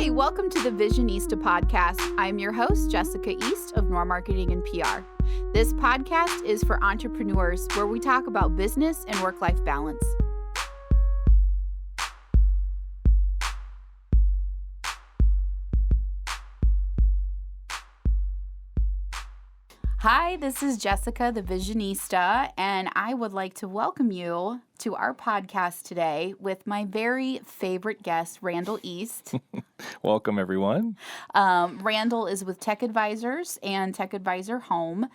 Hey, welcome to the Visionista podcast. I'm your host, 𝐁𝐚𝐜 East of Nor Marketing and PR. This podcast is for entrepreneurs where we talk about business and work-life balance. Hi, this is Jessica, the Visionista, and I would like to welcome you to our podcast today with my very favorite guest, Randall East. Welcome, everyone. Randall is with TechAdvisors and TechAdvisor Home,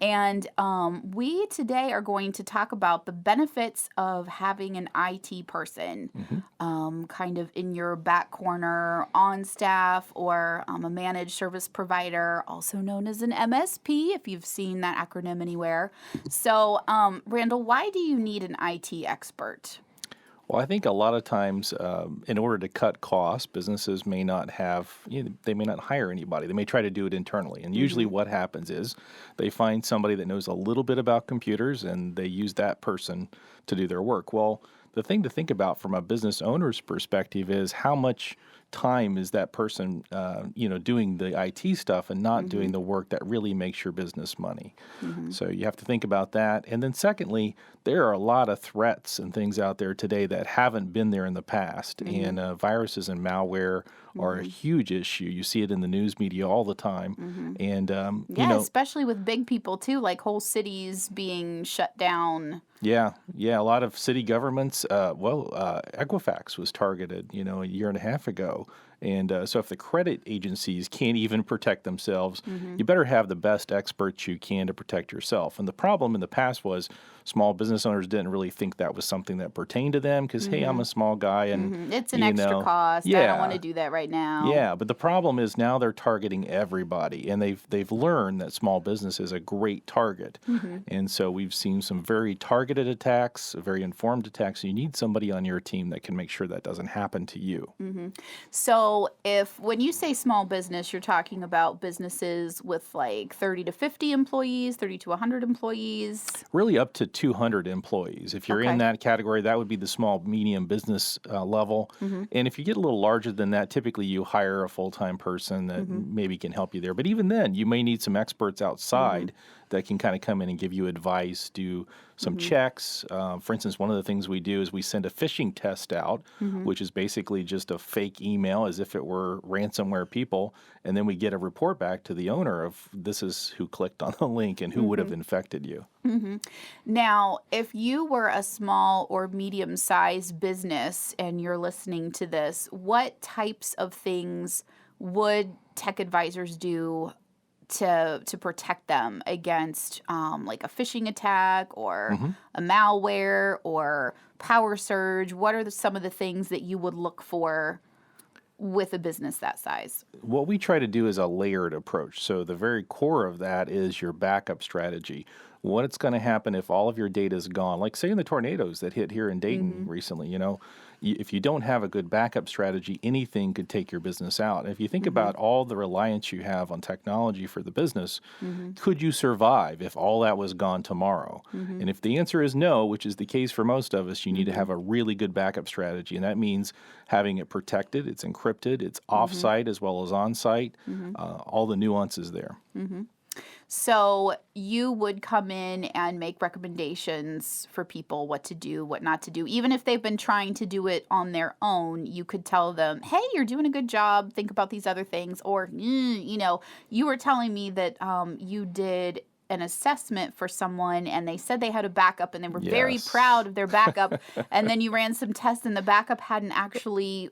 and we today are going to talk about the benefits of having an IT person kind of in your back corner, on staff, or a managed service provider, also known as an MSP, if you've seen that acronym anywhere. So, Randall, why do you need an IT expert? Well, I think a lot of times, in order to cut costs, businesses may not they may not hire anybody. They may try to do it internally. And usually what happens is they find somebody that knows a little bit about computers and they use that person to do their work. Well, the thing to think about from a business owner's perspective is how much time is that person, doing the IT stuff and not doing the work that really makes your business money. So you have to think about that. And then secondly, there are a lot of threats and things out there today that haven't been there in the past. And viruses and malware are a huge issue. You see it in the news media all the time. And, especially with big people too, like whole cities being shut down. Yeah. A lot of city governments, Equifax was targeted, a year and a half ago. And so if the credit agencies can't even protect themselves, you better have the best experts you can to protect yourself. And the problem in the past was small business owners didn't really think that was something that pertained to them because, hey, I'm a small guy and it's an extra cost. I don't want to do that right now. Yeah, but the problem is now they're targeting everybody, and they've learned that small business is a great target. And so we've seen some very targeted attacks, very informed attacks. You need somebody on your team that can make sure that doesn't happen to you. So when you say small business, you're talking about businesses with like 30 to 50 employees, 30 to 100 employees? Really up to 200 employees. If you're in that category, that would be the small, medium business level. And if you get a little larger than that, typically you hire a full-time person that maybe can help you there. But even then, you may need some experts outside that can kind of come in and give you advice, do some checks. For instance, one of the things we do is we send a phishing test out, which is basically just a fake email as if it were ransomware people. And then we get a report back to the owner of this is who clicked on the link and who would have infected you. Now, if you were a small or medium-sized business and you're listening to this, what types of things would TechAdvisors do to protect them against like a phishing attack or a malware or power surge? What are some of the things that you would look for with a business that size? What we try to do is a layered approach. So the very core of that is your backup strategy. What's going to happen if all of your data is gone? Like say in the tornadoes that hit here in Dayton recently, if you don't have a good backup strategy, anything could take your business out. And if you think about all the reliance you have on technology for the business, could you survive if all that was gone tomorrow? And if the answer is no, which is the case for most of us, you need to have a really good backup strategy. And that means having it protected, it's encrypted, it's off-site as well as on-site, all the nuances there. So you would come in and make recommendations for people what to do, what not to do. Even if they've been trying to do it on their own, you could tell them, hey, you're doing a good job. Think about these other things. Or, you were telling me that you did an assessment for someone and they said they had a backup and they were very proud of their backup. And then you ran some tests and the backup hadn't actually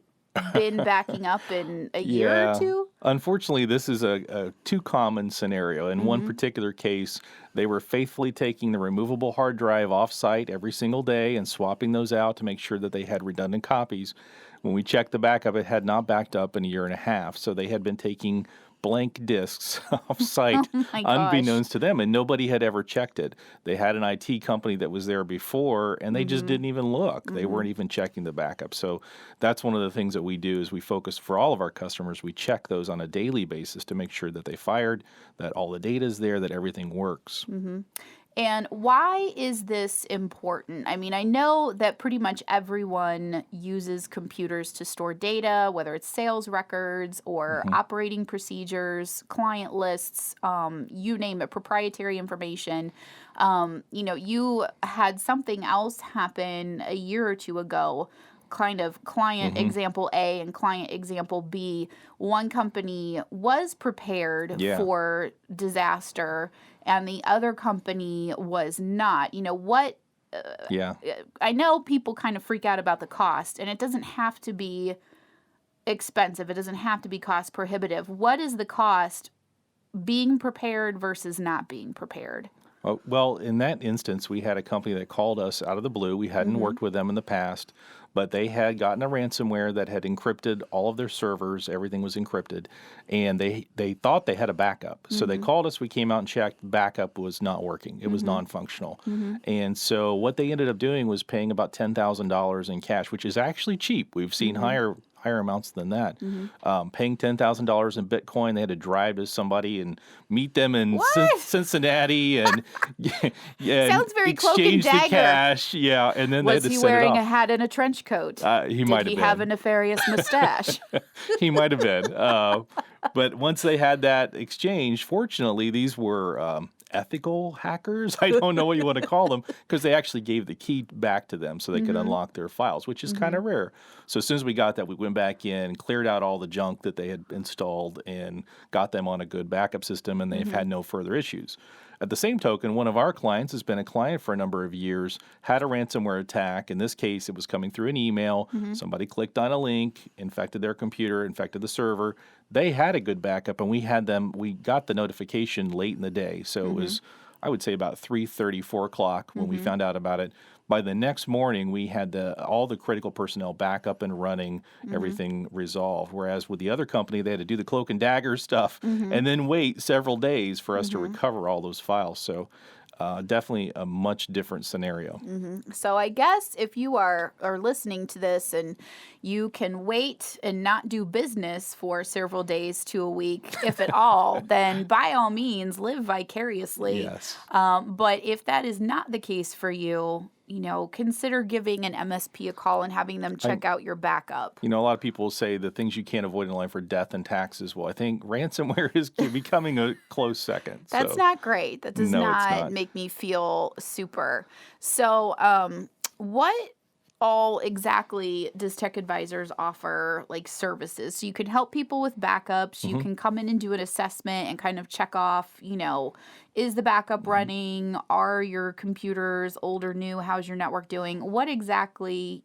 been backing up in a year or two? Unfortunately, this is a too common scenario. In one particular case, they were faithfully taking the removable hard drive off-site every single day and swapping those out to make sure that they had redundant copies. When we checked the backup, it had not backed up in a year and a half. So they had been taking blank disks off-site unbeknownst to them, and nobody had ever checked it. They had an IT company that was there before, and they just didn't even look. They weren't even checking the backup. So that's one of the things that we do is we focus for all of our customers. We check those on a daily basis to make sure that they fired, that all the data is there, that everything works. And why is this important? I mean, I know that pretty much everyone uses computers to store data, whether it's sales records or Hmm. operating procedures, client lists, you name it, proprietary information. You had something else happen a year or two ago, kind of client Hmm. example A and client example B. One company was prepared Yeah. for disaster and the other company was not. Yeah. I know people kind of freak out about the cost, and it doesn't have to be expensive. It doesn't have to be cost prohibitive. What is the cost being prepared versus not being prepared? Well, in that instance, we had a company that called us out of the blue. We hadn't Mm-hmm. worked with them in the past, but they had gotten a ransomware that had encrypted all of their servers. Everything was encrypted, and they thought they had a backup. So they Mm-hmm. called us. We came out and checked. Backup was not working. It was Mm-hmm. non-functional. Mm-hmm. And so what they ended up doing was paying about $10,000 in cash, which is actually cheap. We've seen Mm-hmm. higher amounts than that. Mm-hmm. Paying $10,000 in Bitcoin. They had to drive to somebody and meet them in What? Cincinnati and yeah, and Sounds very Cloak and exchange the Dagger. cash. Yeah, and then they had Was to he set it wearing a off. hat and a trench coat? He Did might he have have a been. nefarious mustache? He might have been. But once they had that exchange, fortunately, these were ethical hackers. I don't know what you want to call them because they actually gave the key back to them so they could Mm-hmm. unlock their files, which is kind Mm-hmm. of rare. So as soon as we got that, we went back in, cleared out all the junk that they had installed, and got them on a good backup system, and they've Mm-hmm. had no further issues. At the same token, one of our clients has been a client for a number of years, had a ransomware attack. In this case, it was coming through an email. Mm-hmm. Somebody clicked on a link, infected their computer, infected the server. They had a good backup, and we got the notification late in the day. So it Mm-hmm. was, I would say, about 3:30, 4 o'clock when we Mm-hmm. found out about it. By the next morning, we had all the critical personnel back up and running, Mm-hmm. everything resolved. Whereas with the other company, they had to do the cloak and dagger stuff Mm-hmm. and then wait several days for us to Mm-hmm. recover all those files. So definitely a much different scenario. Mm-hmm. So I guess if you are listening to this and you can wait and not do business for several days to a week, if at all, then by all means live vicariously. Yes. But if that is not the case for you, consider giving an MSP a call and having them check out your backup. A lot of people say the things you can't avoid in life are death and taxes. Well, I think ransomware is becoming a close second. That's So, not great. That does no, it's not not. make me feel super. So, what all exactly does TechAdvisors offer, like services? So you can help people with backups. You Mhm. can come in and do an assessment and kind of check off, is the backup running? Are your computers old or new? How's your network doing? What exactly,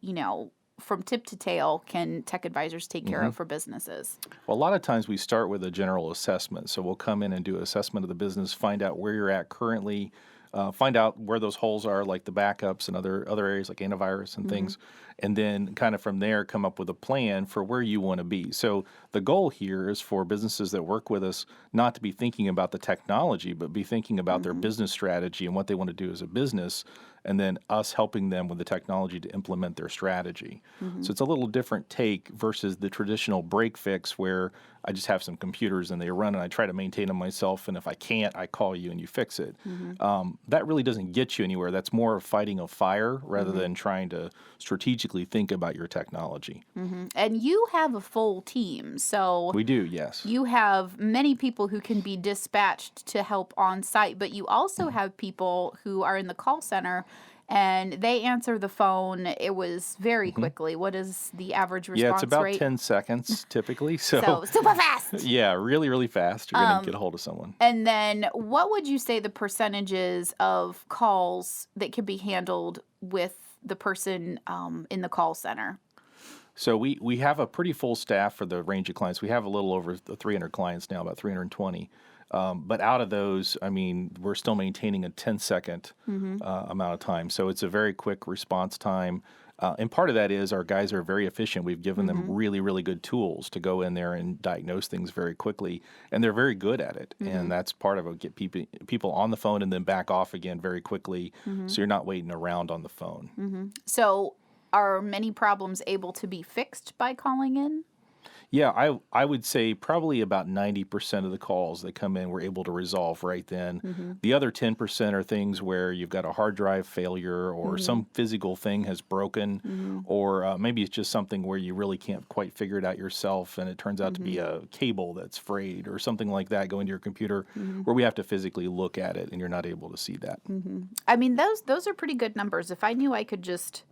from tip to tail can TechAdvisors take care of for businesses? Well, a lot of times we start with a general assessment. So we'll come in and do an assessment of the business, find out where you're at currently, find out where those holes are, like the backups and other areas like antivirus and things, and then kind of from there come up with a plan for where you want to be. So the goal here is for businesses that work with us not to be thinking about the technology, but be thinking about their business strategy and what they want to do as a business, and then us helping them with the technology to implement their strategy. So it's a little different take versus the traditional break fix where I just have some computers and they run and I try to maintain them myself, and if I can't, I call you and you fix it. That really doesn't get you anywhere. That's more of fighting a fire rather than trying to strategically think about your technology. And you have a full team. So We do, yes. you have many people who can be dispatched to help on site, but you also have people who are in the call center and they answer the phone. It was very quickly. What is the average response Yeah, it's about rate? 10 seconds typically. So super fast. Yeah, really, really fast. You're going to get a hold of someone. And then what would you say the percentages of calls that can be handled with the person in the call center? So we have a pretty full staff for the range of clients. We have a little over 300 clients now, about 320. But out of those, I mean, we're still maintaining a 10-second amount of time. So it's a very quick response time. And part of that is our guys are very efficient. We've given them really, really good tools to go in there and diagnose things very quickly. And they're very good at it. And that's part of it. Get people on the phone and then back off again very quickly. So you're not waiting around on the phone. So are many problems able to be fixed by calling in? Yeah, I would say probably about 90% of the calls that come in we're able to resolve right then. Mhm. The other 10% are things where you've got a hard drive failure or Mhm. some physical thing has broken, Mhm. or maybe it's just something where you really can't quite figure it out yourself and it turns out to be Mhm. a cable that's frayed or something like that going to your computer Mhm. where we have to physically look at it and you're not able to see that. Mhm. I mean, those are pretty good numbers. If I knew I could just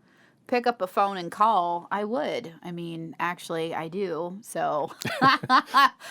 pick up a phone and call, I would. I mean, actually, I do. So,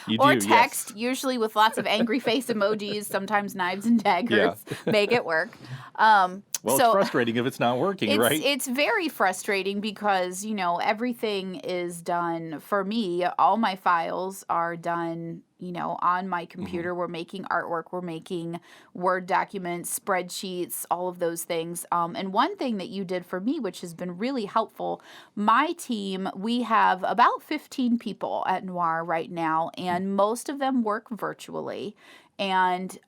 You or do, text, yes. usually with lots of angry face emojis, sometimes knives and Yeah. daggers, make it work. Um, Well, it's so frustrating if it's not working, it's right? it's very frustrating because, everything is done for me. All my files are done, on my Hmm. computer. We're making artwork, we're making Word documents, spreadsheets, all of those things. And one thing that you did for me, which has been really helpful, my team, we have about 15 people at Noir right now, and most of them work virtually. And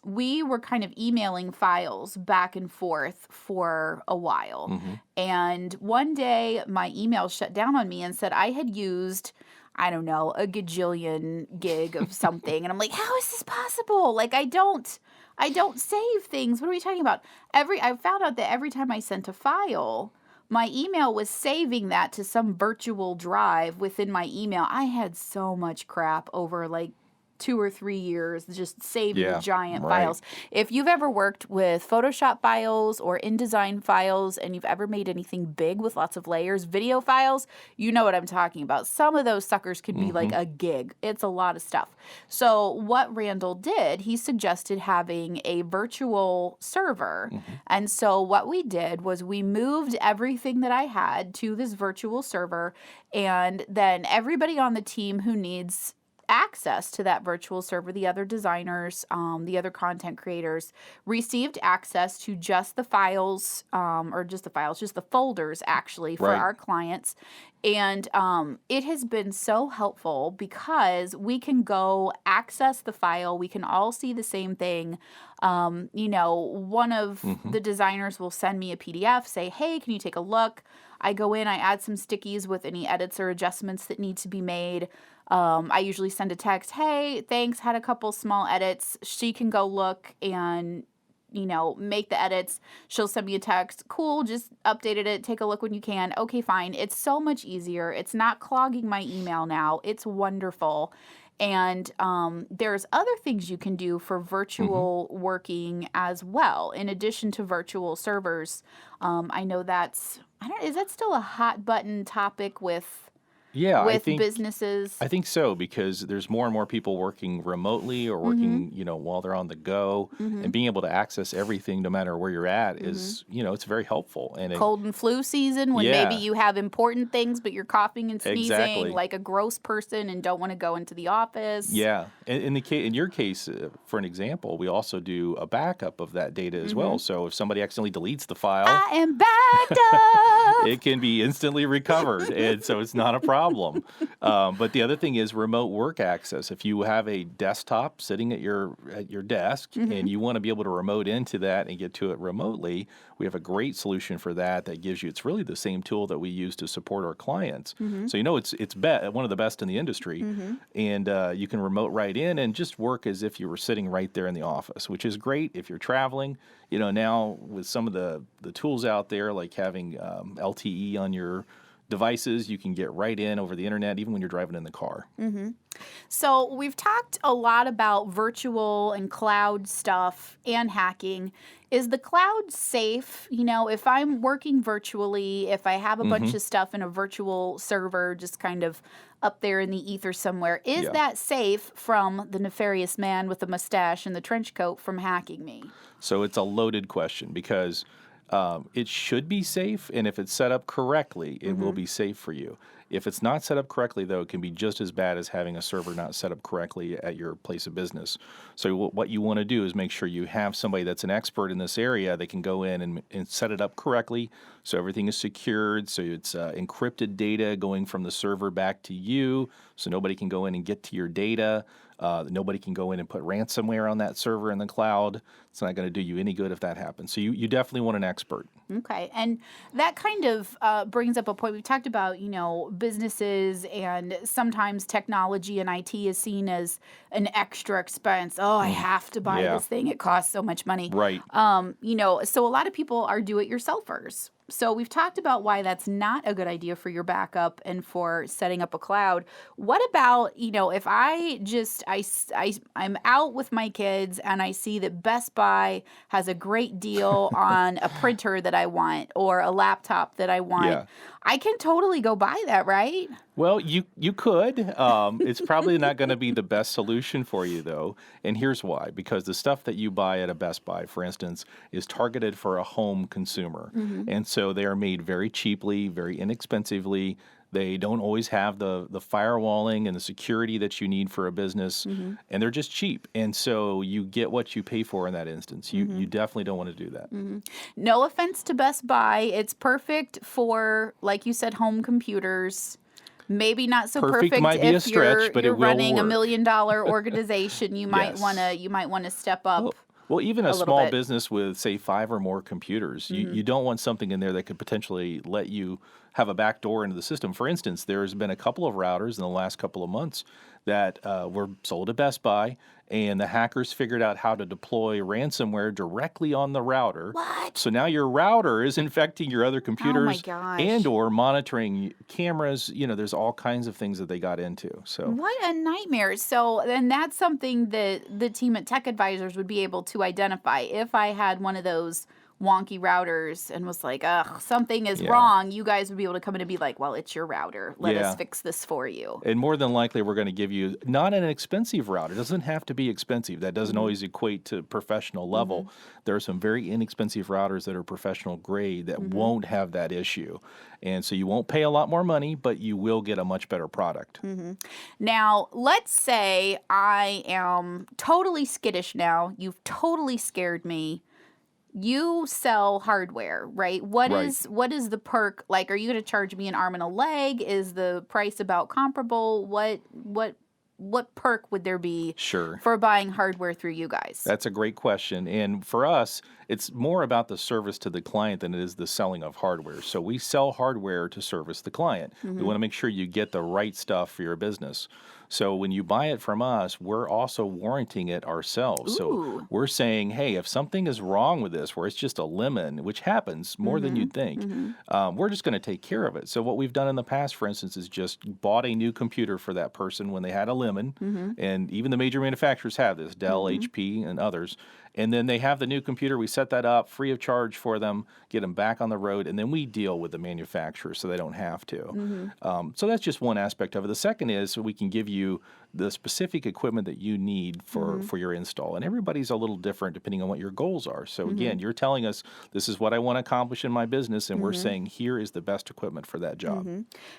we were kind of emailing files back and forth for a while. Hmm. And one day my email shut down on me and said I had used, I don't know, a gajillion gig of something. And I'm like, how is this possible? Like, I don't save things. What are we talking about? I found out that every time I sent a file, my email was saving that to some virtual drive within my email. I had so much crap over like 2 or 3 years just saving Yeah, giant right. files. If you've ever worked with Photoshop files or InDesign files and you've ever made anything big with lots of layers, video files, you know what I'm talking about. Some of those suckers could be Hmm. like a gig. It's a lot of stuff. So what Randall did, he suggested having a virtual server. Hmm. And so what we did was we moved everything that I had to this virtual server, and then everybody on the team who needs access to that virtual server, the other designers, the other content creators, received access to just the files, just the folders actually for Right. our clients. And it has been so helpful because we can go access the file. We can all see the same thing. One of Hmm. the designers will send me a PDF, say, hey, can you take a look? I go in, I add some stickies with any edits or adjustments that need to be made. I usually send a text, hey, thanks, had a couple small edits. She can go look and, make the edits. She'll send me a text, cool, just updated it, take a look when you can. Okay, fine. It's so much easier. It's not clogging my email now. It's wonderful. And there's other things you can do for Hmm. virtual working as well, in addition to virtual servers. I know is that still a hot button topic with Yeah, with businesses? I think so because there's more and more people working remotely or Mm-hmm. working, while they're on the go, Mm-hmm. and being able to access everything no matter where you're at Mm-hmm. is, it's very helpful. And Cold and flu season when maybe yeah, you have important things, but you're coughing and sneezing exactly. like a gross person and don't want to go into the office. Yeah, in your case, for an example, we also do a backup of that data as Mm-hmm. well. So if somebody accidentally deletes the file, I am backed it can be instantly recovered, and so it's not a problem. But the other thing is remote work access. If you have a desktop sitting at your desk up. and you want to be able to remote into that and get to it remotely, we have a great solution for that. That gives you. It's really the same tool that we use to support our clients. Mm-hmm. So it's one of the best in the industry, Mm-hmm. and you can remote right in and just work as if you were sitting right there in the office, which is great if you're traveling. Now with some of the tools out there, like having LTE on your devices, you can get right in over the internet, even when you're driving in the car. Mm-hmm. So we've talked a lot about virtual and cloud stuff and hacking. Is the cloud safe? If I'm working virtually, if I have a Hmm. bunch of stuff in a virtual server just kind of up there in the ether somewhere, is Yeah. that safe from the nefarious man with the mustache and the trench coat from hacking me? So it's a loaded question because it should be safe, and if it's set up correctly, it will Mm-hmm. be safe for you. If it's not set up correctly, though, it can be just as bad as having a server not set up correctly at your place of business. So what you want to do is make sure you have somebody that's an expert in this area that can go in and set it up correctly so everything is secured, so it's encrypted data going from the server back to you so nobody can go in and get to your data. Nobody can go in and put ransomware on that server in the cloud. It's not going to do you any good if that happens. So you definitely want an expert. Okay. And that kind of brings up a point. We've talked about, businesses, and sometimes technology and IT is seen as an extra expense. Oh, I have to buy Yeah. this thing. It costs so much money. Right. So a lot of people are do-it-yourselfers. So we've talked about why that's not a good idea for your backup and for setting up a cloud. What about, if I'm out with my kids and I see that Best Buy has a great deal on a printer that I want or a laptop that I want. Yeah. I can totally go buy that, right? Well, you could. It's probably not going to be the best solution for you, though. And here's why. Because the stuff that you buy at a Best Buy, for instance, is targeted for a home consumer. And so they are made very cheaply, very inexpensively. They don't always have the firewalling and the security that you need for a business. And they're just cheap. And so you get what you pay for in that instance. You definitely don't want to do that. No offense to Best Buy. It's perfect for, like you said, home computers. Maybe not so perfect might be if a stretch, but you're it will running work. $1 million organization. You might Yes. want to step up. Well, even a a little small bit. business with, say, 5 or more computers, you don't want something in there that could potentially let you have a back door into the system. For instance, there's been a couple of routers in the last couple of months that were sold at Best Buy, and the hackers figured out how to deploy ransomware directly on the router. What? So now your router is infecting your other computers gosh. and or monitoring cameras. There's all kinds of things that they got into. So What a nightmare. So, and that's something that the team at TechAdvisors would be able to identify. If I had one of those wonky routers and was like, ugh, something is Yeah. wrong, you guys would be able to come in and be like, well, it's your router. Let Yeah. us fix this for you. And more than likely, we're going to give you not an expensive router. It doesn't have to be expensive. That doesn't always equate to professional level. There are some very inexpensive routers that are professional grade that won't have that issue. And so you won't pay a lot more money, but you will get a much better product. Now, let's say I am totally skittish now. You've totally scared me. You sell hardware, right? What Right. is the perk? Like, are you going to charge me an arm and a leg? Is the price about comparable? What perk would there be Sure. for buying hardware through you guys? That's a great question. And for us, it's more about the service to the client than it is the selling of hardware. So we sell hardware to service the client. We want to make sure you get the right stuff for your business. So when you buy it from us, we're also warranting it ourselves. So Ooh. we're saying, hey, if something is wrong with this, where it's just a lemon, which happens more than you'd think, we're just going to take care of it. So what we've done in the past, for instance, is just bought a new computer for that person when they had a lemon. And even the major manufacturers have this, Dell, HP, and others. And then they have the new computer. We set that up free of charge for them, get them back on the road, and then we deal with the manufacturer so they don't have to. So that's just one aspect of it. The second is we can give you the specific equipment that you need for your install. And everybody's a little different depending on what your goals are. So again, you're telling us this is what I want to accomplish in my business, and we're saying here is the best equipment for that job.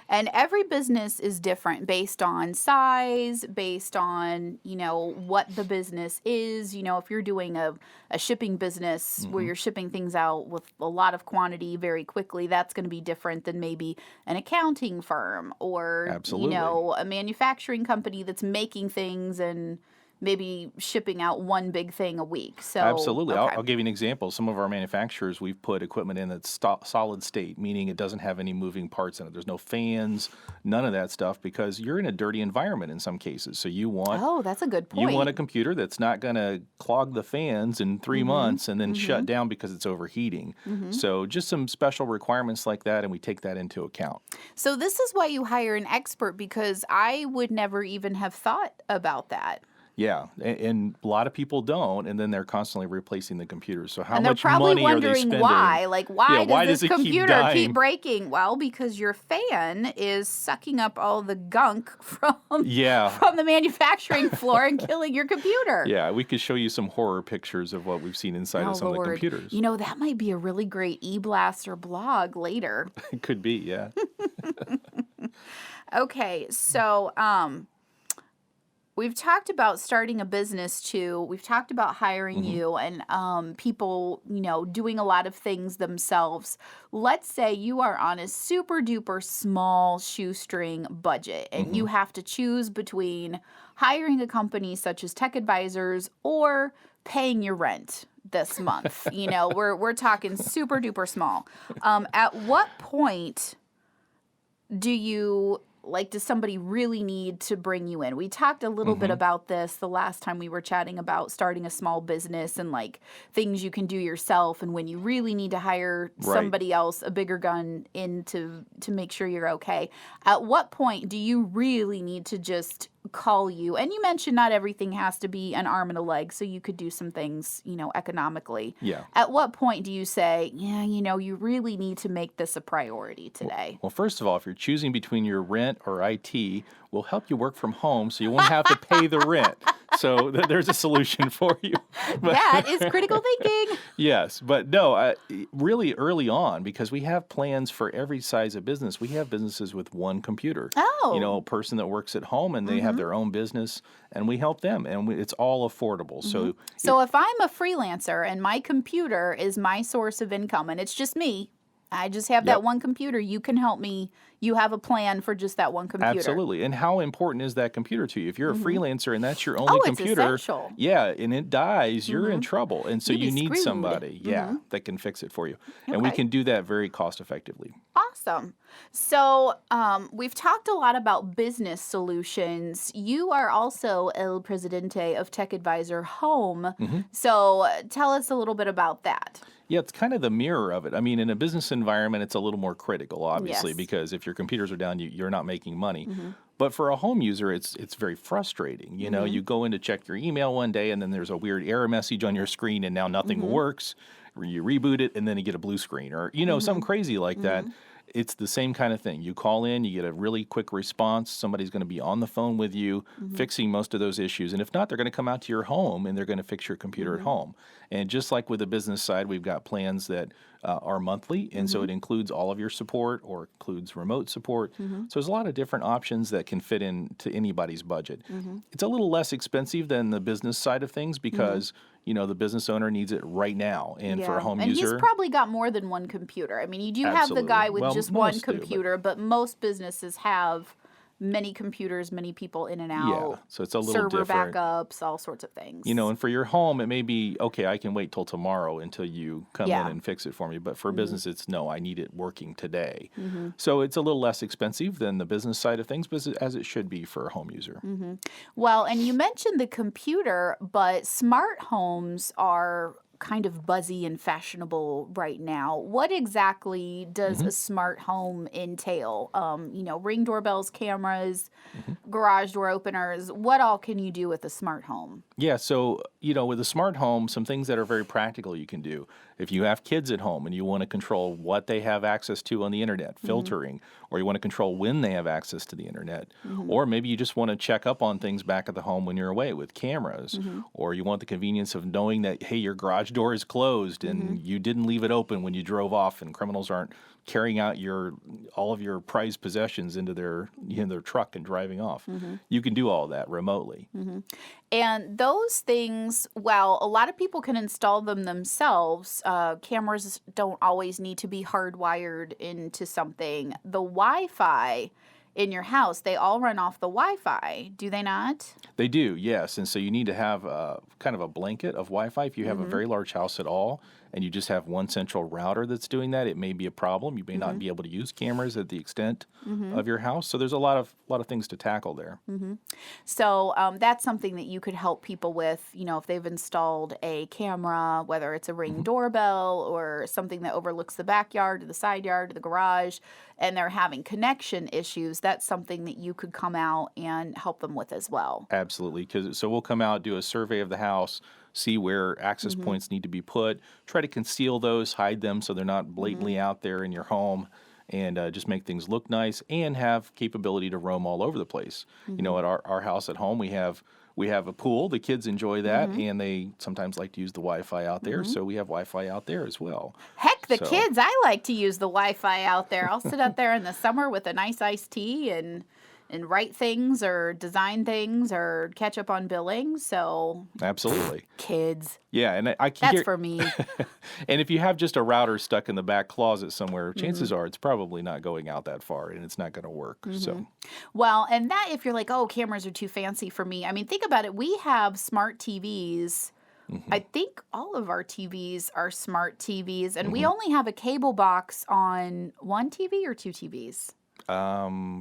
And every business is different based on size, based on, what the business is. If you're doing a shipping business where you're shipping things out with a lot of quantity very quickly, that's going to be different than maybe an accounting firm or, Absolutely. a manufacturing company that's making things and maybe shipping out one big thing a week. So Absolutely. okay. I'll give you an example. Some of our manufacturers, we've put equipment in that's solid state, meaning it doesn't have any moving parts in it. There's no fans, none of that stuff, because you're in a dirty environment in some cases. So you want Oh, that's a good point. you want a computer that's not going to clog the fans in 3 months and then shut down because it's overheating. So just some special requirements like that, and we take that into account. So this is why you hire an expert, because I would never even have thought about that. Yeah, and a lot of people don't, and then they're constantly replacing the computers. So how And they're much probably money are they wondering spending? why. Like, why why does does this it keep computer dying? keep breaking? Well, because your fan is sucking up all the gunk from Yeah. from the manufacturing floor and killing your computer. Yeah, we could show you some horror pictures of what we've seen inside Oh, of some of the Lord. computers. That might be a really great e-blast or blog later. It could be, yeah. Okay, so We've talked about starting a business too. We've talked about hiring Hmm. you and people, doing a lot of things themselves. Let's say you are on a super duper small shoestring budget and Hmm. you have to choose between hiring a company such as TechAdvisors or paying your rent this month. We're talking super duper small. At what point do you does somebody really need to bring you in? We talked a little bit Hmm. about this the last time we were chatting about starting a small business and things you can do yourself and when you really need to hire Right. somebody else, a bigger gun in to make sure you're okay. At what point do you really need to just call you? And you mentioned not everything has to be an arm and a leg, so you could do some things, economically. Yeah. At what point do you say, yeah, you really need to make this a priority today? Well, first of all, if you're choosing between your rent or IT, we'll help you work from home so you won't have to pay the rent. So there's a solution for you. But That is critical thinking. yes, but no, really early on, because we have plans for every size of business. We have businesses with one computer. Oh. A person that works at home and they have Mhm. their own business, and we help them, and it's all affordable. Mhm. So, So if I'm a freelancer and my computer is my source of income and it's just me, I just have that yep. one computer, you can help me. You have a plan for just that one computer. Absolutely. And how important is that computer to you? If you're a Mhm. freelancer and that's your only Oh, it's computer, essential. yeah, and it dies, you're in Mhm. trouble. And so You'd be you need screwed. somebody, yeah, Mhm. that can fix it for you. And we Okay. can do that very cost effectively. Awesome. So, we've talked a lot about business solutions. You are also El Presidente of TechAdvisor Home. Hmm. So, tell us a little bit about that. Yeah, it's kind of the mirror of it. I mean, in a business environment, it's a little more critical, obviously, Yes. because if your computers are down, you're not making money. Mm-hmm. But for a home user, it's very frustrating. Mm-hmm. You go in to check your email one day, and then there's a weird error message on your screen, and now nothing Mm-hmm. works. Or you reboot it, and then you get a blue screen, or Mm-hmm. something crazy like that. Mm-hmm. It's the same kind of thing. You call in, you get a really quick response. Somebody's going to be on the phone with you, Mm-hmm. fixing most of those issues. And if not, they're going to come out to your home and they're going to fix your computer at Mm-hmm. home. And just like with the business side, we've got plans that are monthly, and so Mm-hmm. it includes all of your support or includes remote support. Mm-hmm. So there's a lot of different options that can fit into anybody's budget. Mm-hmm. It's a little less expensive than the business side of things Mm-hmm. because the business owner needs it right now, and for a Yeah. home And he's user, probably got more than one computer. I mean, you do have the absolutely. guy with Well, just one most do, but computer, but most businesses have many computers, many people in and yeah, out, so it's a little server different. backups, all sorts of things. And for your home, it may be okay. I can wait till tomorrow until you come in Yeah. and fix it for me. But for Mm-hmm. business, it's no. I need it working today. Mm-hmm. So it's a little less expensive than the business side of things, but as it should be for a home user. Mm-hmm. Well, and you mentioned the computer, but smart homes are kind of buzzy and fashionable right now. What exactly does Hmm. a smart home entail? Ring doorbells, cameras, Hmm. garage door openers. What all can you do with a smart home? Yeah, so with a smart home, some things that are very practical you can do. If you have kids at home and you want to control what they have access to on the internet, filtering, or you want to control when they have access to the internet, Mm-hmm. or maybe you just want to check up on things back at the home when you're away with cameras, Mm-hmm. or you want the convenience of knowing that, hey, your garage door is closed Mm-hmm. and you didn't leave it open when you drove off and criminals aren't carrying out all of your prized possessions into their truck and driving off. Mm-hmm. You can do all that remotely. Mm-hmm. And those things, well, a lot of people can install them themselves. Cameras don't always need to be hardwired into something. The Wi-Fi in your house, they all run off the Wi-Fi, do they not? They do, yes. And so you need to have kind of a blanket of Wi-Fi. If you have a Mm-hmm. very large house at all and you just have one central router that's doing that, it may be a problem. You may Mm-hmm. not be able to use cameras at the extent Mm-hmm. of your house. So there's a lot of things to tackle there. Mm-hmm. So that's something that you could help people with, if they've installed a camera, whether it's a Ring doorbell or something that overlooks the backyard or the side yard or the garage, and they're having connection issues, that's something that you could come out and help them with as well. Absolutely. So we'll come out, do a survey of the house, see where access Mm-hmm. points need to be put, try to conceal those, hide them so they're not blatantly out there in your home, and just make things look nice and have capability to roam all over the place. Mm-hmm. At our house at home, we have a pool. The kids enjoy that, Mm-hmm. and they sometimes like to use the Wi-Fi out there, Mm-hmm. so we have Wi-Fi out there as well. Heck, the So- kids, I like to use the Wi-Fi out there. I'll sit out there in the summer with a nice iced tea and and write things or design things or catch up on billing. So Absolutely. kids, Yeah, and I can that's hear. for me. And if you have just a router stuck in the back closet somewhere, chances are it's probably not going out that far, and it's not going to work. So Well, and that if you're like, oh, cameras are too fancy for me. I mean, think about it. We have smart TVs. I think all of our TVs are smart TVs, and we only have a cable box on one TV or two TVs.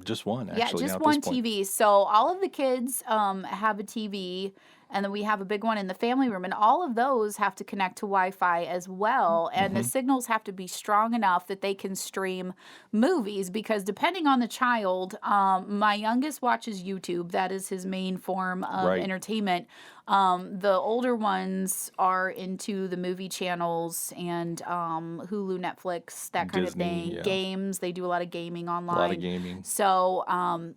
just one Yeah, actually now just at one this point. TV. So all of the kids have a TV, and then we have a big one in the family room, and all of those have to connect to Wi-Fi as well. And the signals have to be strong enough that they can stream movies. Because depending on the child, my youngest watches YouTube. That is his main form of Right. entertainment. The older ones are into the movie channels and Hulu, Netflix, that kind Disney, of thing. yeah. Games, they do a lot of gaming online. A lot of gaming. So,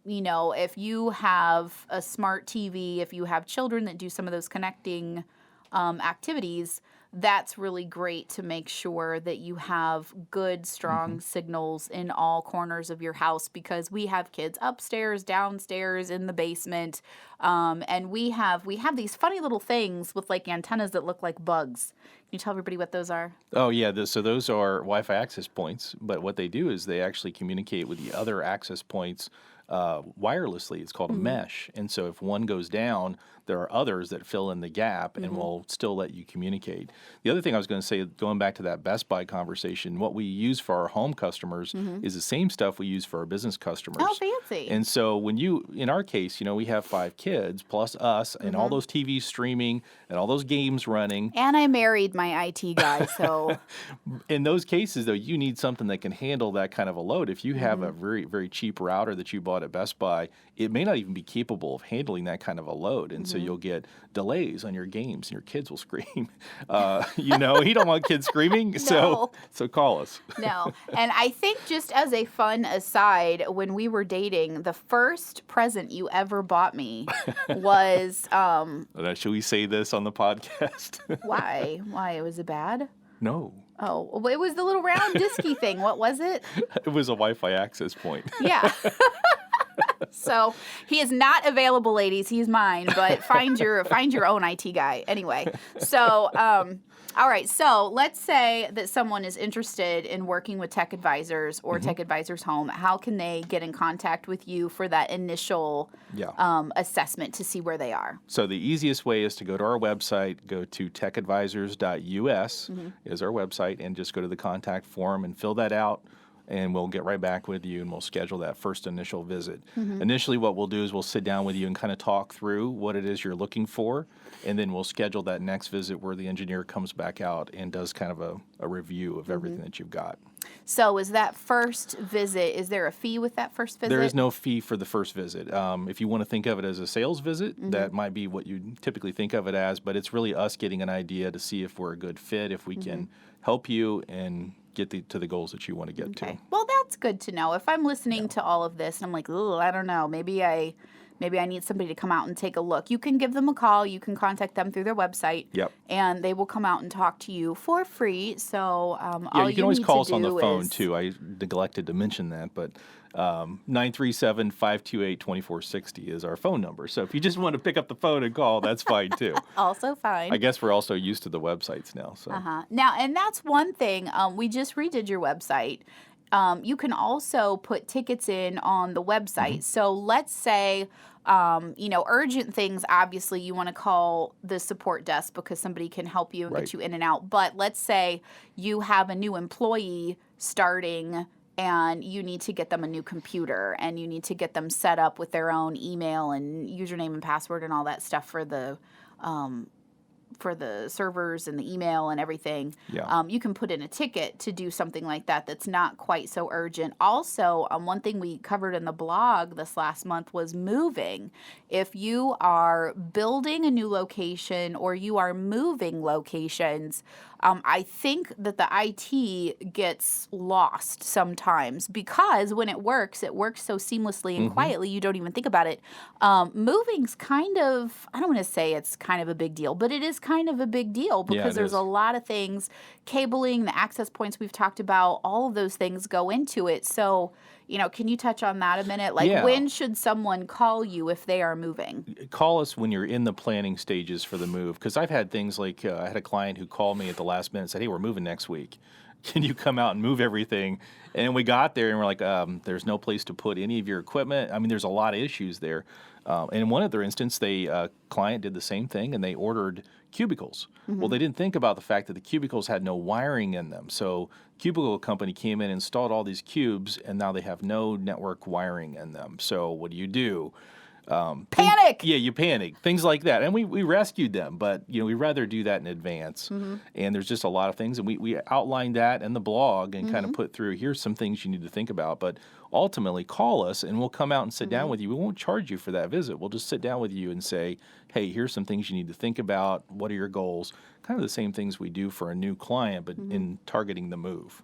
if you have a smart TV, if you have children that do some of those connecting activities, that's really great to make sure that you have good, strong signals in all corners of your house, because we have kids upstairs, downstairs, in the basement, and we have these funny little things with like antennas that look like bugs. Can you tell everybody what those are? Oh yeah, so those are Wi-Fi access points, but what they do is they actually communicate with the other access points wirelessly. It's called a mesh, and so if one goes down, there are others that fill in the gap and will still let you communicate. The other thing I was going to say, going back to that Best Buy conversation, what we use for our home customers is the same stuff we use for our business customers. Oh, fancy. And so in our case, we have 5 kids plus us and all those TVs streaming and all those games running. And I married my IT guy, so In those cases, though, you need something that can handle that kind of a load. If you have a very, very cheap router that you bought at Best Buy, it may not even be capable of handling that kind of a load. And so you'll get delays on your games and your kids will scream. You don't want kids screaming, so call us. no. And I think, just as a fun aside, when we were dating, the first present you ever bought me was Should we say this on the podcast? why? Was it bad? No. Oh, well, it was the little round disky thing. What was it? It was a Wi-Fi access point. Yeah. So he is not available, ladies. He's mine, but find your own IT guy. Anyway, so all right. So let's say that someone is interested in working with TechAdvisors or TechAdvisors Home. How can they get in contact with you for that initial assessment to see where they are? So the easiest way is to go to our website, go to techadvisors.us is our website, and just go to the contact form and fill that out. And we'll get right back with you, and we'll schedule that first initial visit. Initially, what we'll do is we'll sit down with you and kind of talk through what it is you're looking for, and then we'll schedule that next visit where the engineer comes back out and does kind of a review of everything that you've got. So is that first visit, is there a fee with that first visit? There is no fee for the first visit. If you want to think of it as a sales visit, that might be what you typically think of it as, but it's really us getting an idea to see if we're a good fit, if we can help you and get to the goals that you want to get to. Well, that's good to know. If I'm listening to all of this and I'm like, oh, I don't know, maybe I need somebody to come out and take a look. You can give them a call. You can contact them through their website. Yep. And they will come out and talk to you for free. So all you can always need call to us on the do phone is- too. I neglected to mention that, but 937-528-2460 is our phone number. So if you just want to pick up the phone and call, that's fine too. Also fine. I guess we're also used to the websites now. So Now, and that's one thing. We just redid your website. You can also put tickets in on the website. So let's say, urgent things, obviously you want to call the support desk because somebody can help you and get you in and out. But let's say you have a new employee starting and you need to get them a new computer and you need to get them set up with their own email and username and password and all that stuff for the servers and the email and everything. Yeah. You can put in a ticket to do something like that that's not quite so urgent. Also, one thing we covered in the blog this last month was moving. If you are building a new location or you are moving locations, I think that the IT gets lost sometimes because when it works so seamlessly and quietly, you don't even think about it. Moving's kind of, I don't want to say it's kind of a big deal, but it is kind kind of a big deal because it there's is. a lot of things, cabling, the access points we've talked about, all of those things go into it. So, can you touch on that a minute? Like, Yeah. when should someone call you if they are moving? Call us when you're in the planning stages for the move, because I've had things like I had a client who called me at the last minute and said, hey, we're moving next week. Can you come out and move everything? And we got there and we're like, there's no place to put any of your equipment. I mean, there's a lot of issues there. And in one other instance, client did the same thing and they ordered cubicles. Well, they didn't think about the fact that the cubicles had no wiring in them. So cubicle company came in, installed all these cubes, and now they have no network wiring in them. So what do? Panic! Yeah, you panic. Things like that. And we rescued them, but we'd rather do that in advance. And there's just a lot of things. And we outlined that in the blog and kind of put through, here's some things you need to think about. But ultimately, call us and we'll come out and sit down with you. We won't charge you for that visit. We'll just sit down with you and say, hey, here's some things you need to think about. What are your goals? Kind of the same things we do for a new client, but in targeting the move.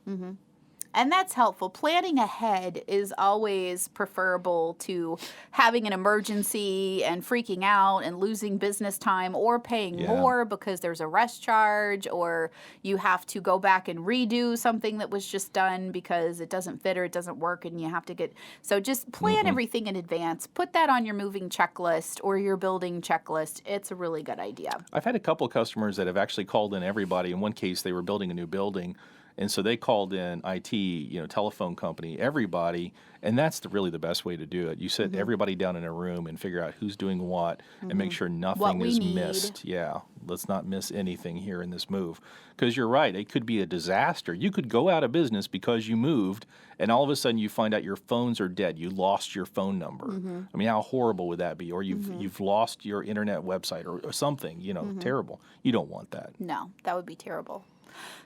And that's helpful. Planning ahead is always preferable to having an emergency and freaking out and losing business time or paying more because there's a rush charge, or you have to go back and redo something that was just done because it doesn't fit or it doesn't work and you have to get... So just plan everything in advance. Put that on your moving checklist or your building checklist. It's a really good idea. I've had a couple of customers that have actually called in everybody. In one case, they were building a new building. And so they called in IT, telephone company, everybody, and that's really the best way to do it. You sit everybody down in a room and figure out who's doing what and make sure nothing is missed. Yeah, let's not miss anything here in this move. Because you're right, it could be a disaster. You could go out of business because you moved, and all of a sudden you find out your phones are dead. You lost your phone number. I mean, how horrible would that be? Or you've lost your internet website or something, terrible. You don't want that. No, that would be terrible.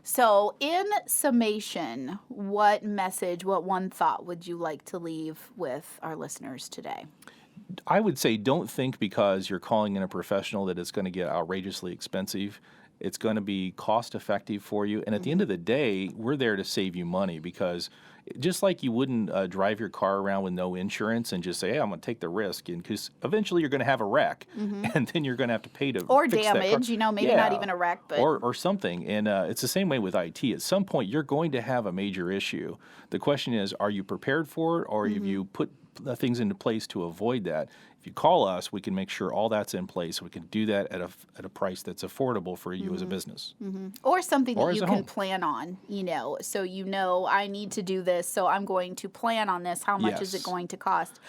So in summation, what message, what one thought would you like to leave with our listeners today? I would say don't think because you're calling in a professional that it's going to get outrageously expensive. It's going to be cost effective for you. And at the end of the day, we're there to save you money, because just like you wouldn't drive your car around with no insurance and just say, hey, I'm going to take the risk, and because eventually you're going to have a wreck and then you're going to have to pay to or fix damage, that car. maybe not even a wreck, but or something. And it's the same way with IT. At some point, you're going to have a major issue. The question is, are you prepared for it, or have you put things into place to avoid that? If you call us, we can make sure all that's in place. We can do that at a price that's affordable for you as a business. or something Or that as you a can home. plan on, so I need to do this, so I'm going to plan on this. How much is it Yes. going to cost?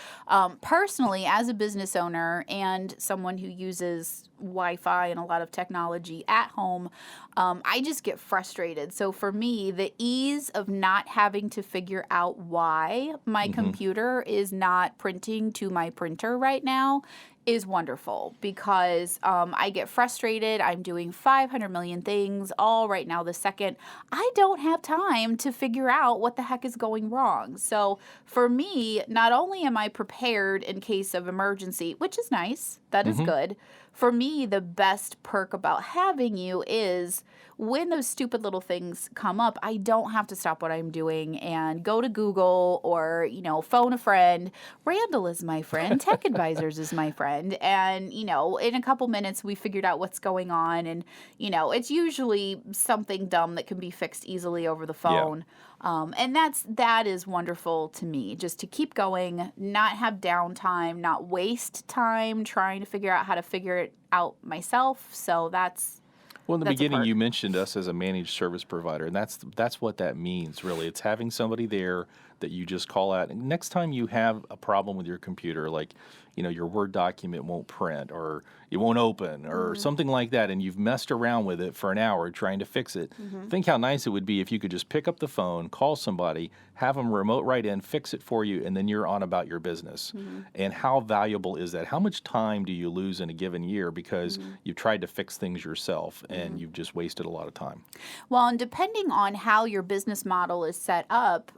Personally, as a business owner and someone who uses Wi-Fi and a lot of technology at home, I just get frustrated. So for me, the ease of not having to figure out why my computer is not printing to my printer right now is wonderful, because I get frustrated. I'm doing 500 million things all right now the second. I don't have time to figure out what the heck is going wrong. So for me, not only am I prepared in case of emergency, which is nice, that is good. For me, the best perk about having you is when those stupid little things come up, I don't have to stop what I'm doing and go to Google or, phone a friend. Randall is my friend. TechAdvisors is my friend. And, in a couple minutes, we figured out what's going on. And, it's usually something dumb that can be fixed easily over the phone. And that is wonderful to me, just to keep going, not have downtime, not waste time trying to figure out how to figure it out myself. So that's... Well, in the That's a beginning, perk. you mentioned us as a managed service provider, and that's what that means, really. It's having somebody there that you just call out. And next time you have a problem with your computer, like, your Word document won't print or it won't open or something like that, and you've messed around with it for an hour trying to fix it, think how nice it would be if you could just pick up the phone, call somebody, have them remote right in, fix it for you, and then you're on about your business. And how valuable is that? How much time do you lose in a given year because you've tried to fix things yourself and you've just wasted a lot of time? Well, and depending on how your business model is set up,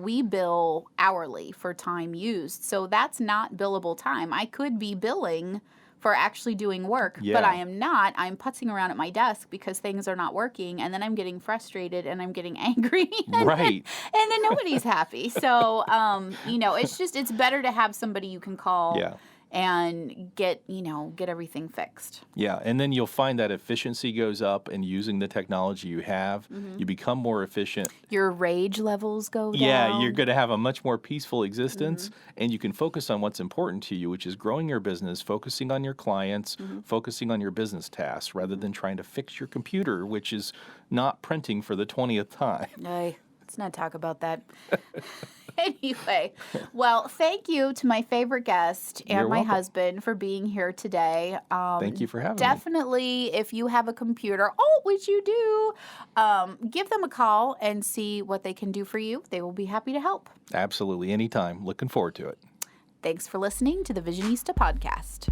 we bill hourly for time used. So that's not billable time. I could be billing for actually doing work, but I am not. I'm putzing around at my desk because things are not working, and then I'm getting frustrated and I'm getting angry. Right. And then nobody's happy. So, it's better to have somebody you can call. Yeah. and get everything fixed. Yeah, and then you'll find that efficiency goes up in using the technology you have. You become more efficient. Your rage levels go Yeah, down. you're going to have a much more peaceful existence, and you can focus on what's important to you, which is growing your business, focusing on your clients, focusing on your business tasks, rather than trying to fix your computer, which is not printing for the 20th time. Ay, let's not talk about that. Anyway, well, thank you to my favorite guest and You're my welcome. husband for being here today. Thank you for having me. Definitely, if you have a computer, which you do, give them a call and see what they can do for you. They will be happy to help. Absolutely, anytime. Looking forward to it. Thanks for listening to the Visionista podcast.